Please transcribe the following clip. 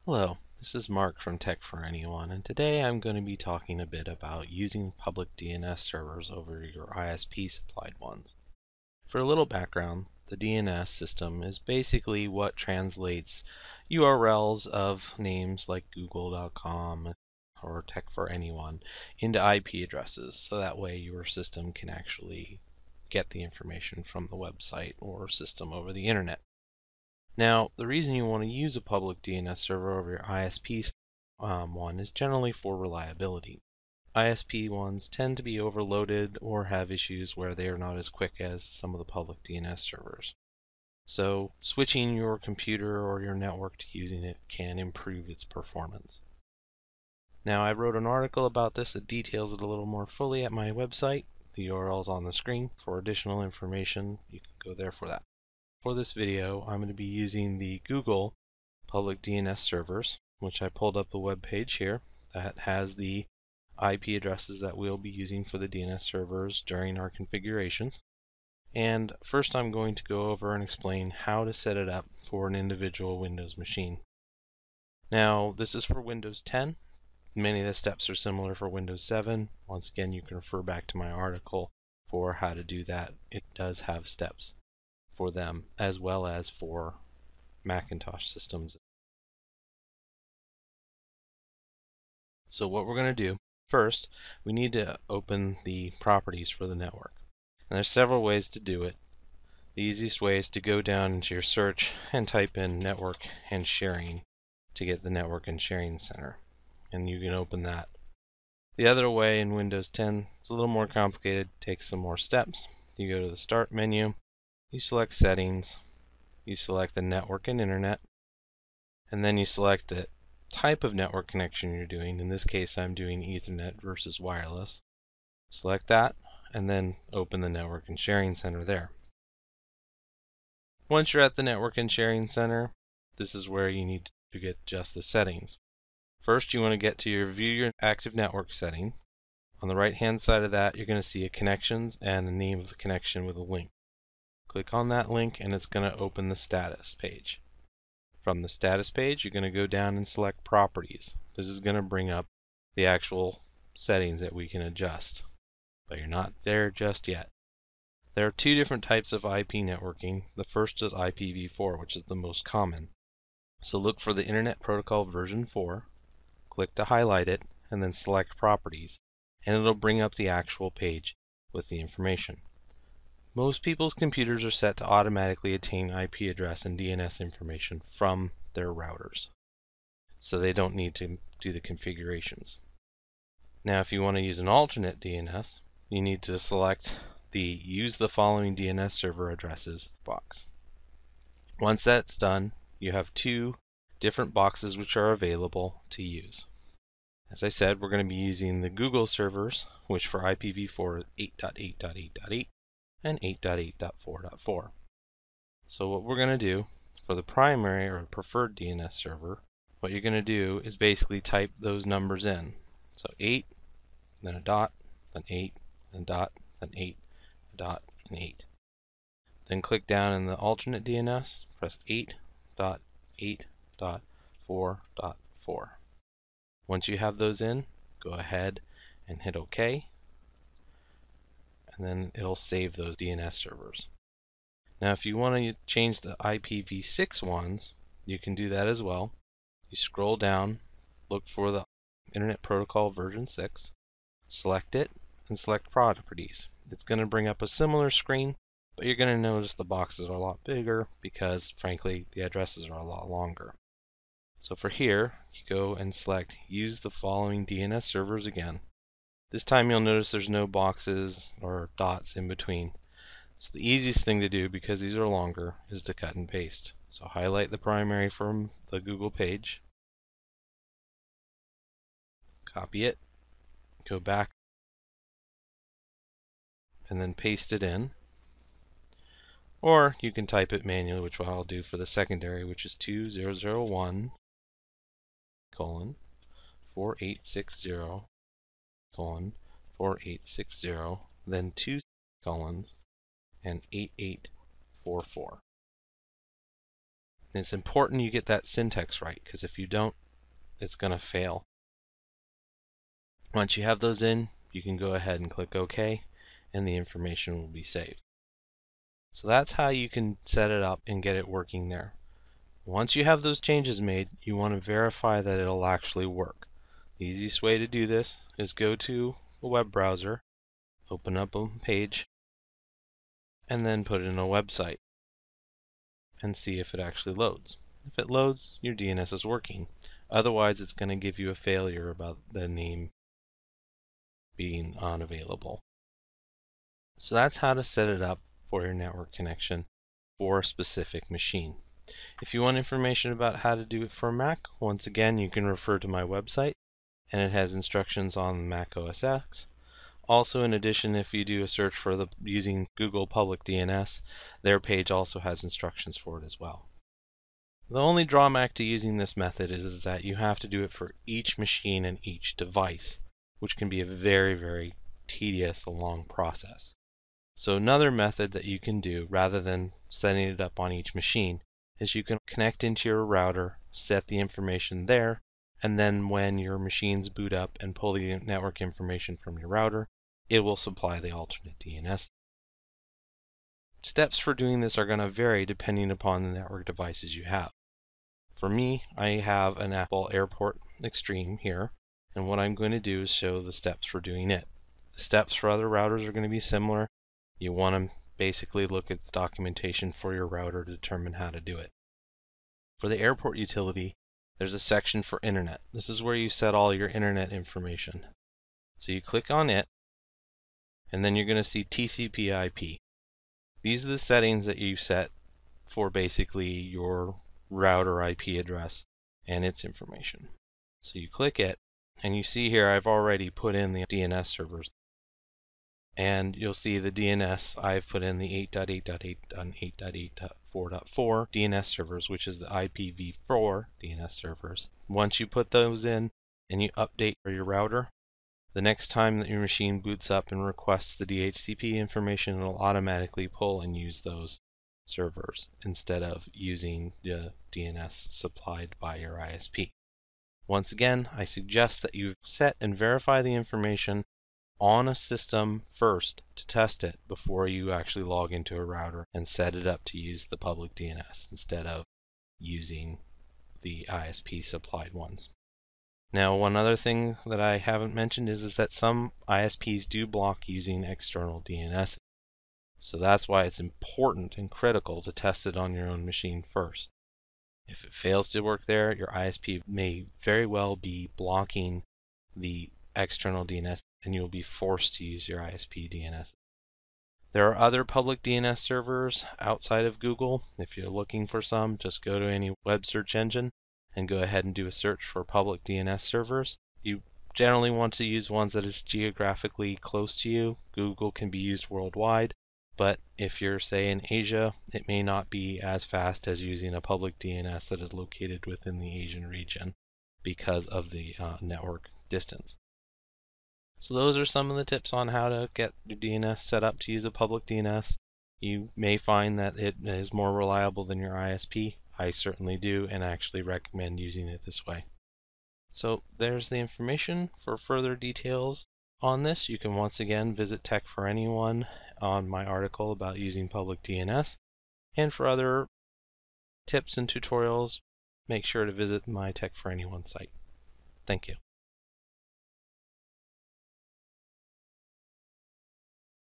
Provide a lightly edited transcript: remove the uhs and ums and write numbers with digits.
Hello, this is Mark from Tech for Anyone, and today I'm going to be talking a bit about using public DNS servers over your ISP supplied ones. For a little background, the DNS system is basically what translates URLs of names like google.com or Tech for Anyone into IP addresses, so that way your system can actually get the information from the website or system over the internet. Now, the reason you want to use a public DNS server over your ISP one is generally for reliability. ISP ones tend to be overloaded or have issues where they are not as quick as some of the public DNS servers. So, switching your computer or your network to using it can improve its performance. Now, I wrote an article about this that details it a little more fully at my website. The URL is on the screen. For additional information, you can go there for that. For this video, I'm going to be using the Google public DNS servers, which I pulled up the web page here that has the IP addresses that we'll be using for the DNS servers during our configurations. And first I'm going to go over and explain how to set it up for an individual Windows machine. Now, this is for Windows 10. Many of the steps are similar for Windows 7. Once again, you can refer back to my article for how to do that. It does have steps for them as well as for Macintosh systems. So what we're going to do first, we need to open the properties for the network. And there's several ways to do it. The easiest way is to go down into your search and type in network and sharing to get the network and sharing center, and you can open that. The other way in Windows 10 is a little more complicated, takes some more steps. You go to the start menu, you select settings, you select the network and internet, and then you select the type of network connection you're doing. In this case, I'm doing Ethernet versus wireless. Select that, and then open the network and sharing center there. Once you're at the network and sharing center, this is where you need to get just the settings. First, you want to get to your view your active network setting. On the right hand side of that, you're going to see a connections and the name of the connection with a link. Click on that link and it's going to open the status page. From the status page, you're going to go down and select properties. This is going to bring up the actual settings that we can adjust, but you're not there just yet. There are two different types of IP networking. The first is IPv4, which is the most common. So look for the Internet Protocol version 4, click to highlight it, and then select properties, and it'll bring up the actual page with the information. Most people's computers are set to automatically attain IP address and DNS information from their routers, so they don't need to do the configurations. Now, if you want to use an alternate DNS, you need to select the Use the following DNS server addresses box. Once that's done, you have two different boxes which are available to use. As I said, we're going to be using the Google servers, which for IPv4 is 8.8.8.8 and 8.8.4.4. So what we're going to do for the primary or preferred DNS server, what you're going to do is basically type those numbers in. So 8, then a dot, then 8, then dot, then 8, a dot, and 8. Then click down in the alternate DNS, press 8.8.4.4. Once you have those in, go ahead and hit OK, and then it'll save those DNS servers. Now if you want to change the IPv6 ones, you can do that as well. You scroll down, look for the Internet Protocol version 6, select it, and select properties. It's going to bring up a similar screen, but you're going to notice the boxes are a lot bigger because, frankly, the addresses are a lot longer. So for here, you go and select Use the following DNS servers again. This time you'll notice there's no boxes or dots in between. So the easiest thing to do, because these are longer, is to cut and paste. So highlight the primary from the Google page, copy it, go back, and then paste it in. Or you can type it manually, which I'll do for the secondary, which is 2001 colon 4860 colon 4860, then 2 colons and 8844. And it's important you get that syntax right, because if you don't, it's going to fail. Once you have those in, you can go ahead and click OK, and the information will be saved. So that's how you can set it up and get it working there. Once you have those changes made, you want to verify that it'll actually work. The easiest way to do this is go to a web browser, open up a page, and then put in a website and see if it actually loads. If it loads, your DNS is working. Otherwise, it's going to give you a failure about the name being unavailable. So that's how to set it up for your network connection for a specific machine. If you want information about how to do it for Mac, once again, you can refer to my website, and it has instructions on Mac OS X. Also, in addition, if you do a search for using Google Public DNS, their page also has instructions for it as well. The only drawback to using this method is that you have to do it for each machine and each device, which can be a very, very tedious and long process. So another method that you can do, rather than setting it up on each machine, is you can connect into your router, set the information there, and then when your machines boot up and pull the network information from your router, it will supply the alternate DNS. Steps for doing this are going to vary depending upon the network devices you have. For me, I have an Apple Airport Extreme here, and what I'm going to do is show the steps for doing it. The steps for other routers are going to be similar. You want to basically look at the documentation for your router to determine how to do it. For the airport utility, there's a section for internet. This is where you set all your internet information. So you click on it, and then you're going to see TCP/IP. These are the settings that you set for basically your router IP address and its information. So you click it, and you see here I've already put in the DNS servers. And you'll see the DNS, I've put in the 8.8.8.8.4.4 DNS servers, which is the IPv4 DNS servers. Once you put those in and you update your router, the next time that your machine boots up and requests the DHCP information, it'll automatically pull and use those servers instead of using the DNS supplied by your ISP. Once again, I suggest that you set and verify the information on a system first to test it before you actually log into a router and set it up to use the public DNS instead of using the ISP supplied ones. Now, one other thing that I haven't mentioned is that some ISPs do block using external DNS. So that's why it's important and critical to test it on your own machine first. If it fails to work there, your ISP may very well be blocking the external DNS, and you'll be forced to use your ISP DNS. There are other public DNS servers outside of Google. If you're looking for some, just go to any web search engine and go ahead and do a search for public DNS servers. You generally want to use ones that is geographically close to you. Google can be used worldwide, but if you're, say, in Asia, it may not be as fast as using a public DNS that is located within the Asian region because of the network distance. So those are some of the tips on how to get your DNS set up to use a public DNS. You may find that it is more reliable than your ISP. I certainly do, and actually recommend using it this way. So there's the information. For further details on this, you can once again visit Tech for Anyone on my article about using public DNS. And for other tips and tutorials, make sure to visit my Tech for Anyone site. Thank you.